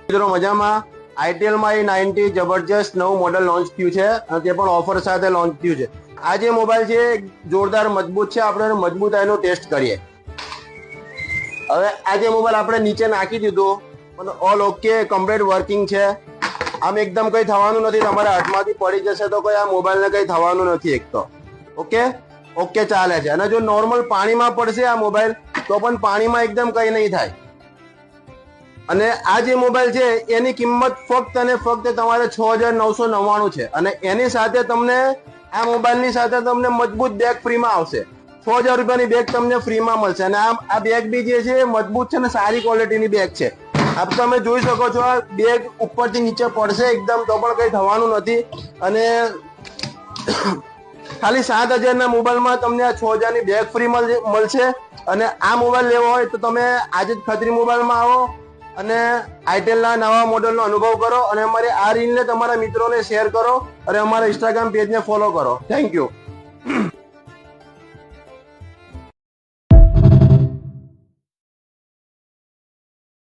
મિત્રો મજામાં આઈટેલ માં i90 જબરજસ્ત નવું મોડેલ લોન્ચ થયું છે અને તે પણ ઓફર સાથે લોન્ચ થયું છે। આ જે મોબાઈલ છે જોરદાર મજબૂત છે। આપણે મજબૂતાઈનો ટેસ્ટ કરીએ। હવે આ જે મોબાઈલ આપણે નીચે નાખી દીધું પણ ઓલ ઓકે કમ્પ્લીટ વર્કિંગ છે। આમ એકદમ કઈ થવાનું નથી, તમારા હાથમાંથી પડી જશે તો કોઈ આ મોબાઈલને કઈ થવાનું નથી। એક તો ઓકે ચાલે છે। અને જો નોર્મલ પાણીમાં પડશે આ મોબાઈલ તો પણ પાણીમાં એકદમ કઈ નહીં થાય। અને આ જે મોબાઈલ છે એની કિંમત ફક્ત અને ફક્ત તમારે 6999 છે। અને એની સાથે તમને આ મોબાઈલની સાથે તમને મજબૂત બેગ ફ્રીમાં આવશે। 6000 રૂપિયાની બેગ તમને ફ્રીમાં મળશે। અને આ બેગ બી જે છે મજબૂત છે ને સારી ક્વોલિટીની બેગ છે। આપ તમે જોઈ શકો છો આ બેગ ઉપરથી નીચે પડશે એકદમ તો પણ કઈ થવાનું નથી। અને ખાલી 7000 ના મોબાઈલમાં તમને આ 6000 ની બેગ ફ્રી મળશે। અને આ મોબાઈલ લેવો હોય તો તમે આજે જ ખત્રી મોબાઈલમાં આવો અને આઈટેલના નવા મોડેલનો અનુભવ કરો અને અમારી આ રીલને તમારા મિત્રોને શેર કરો અને અમારા ઇન્સ્ટાગ્રામ પેજને ફોલો કરો। Thank you.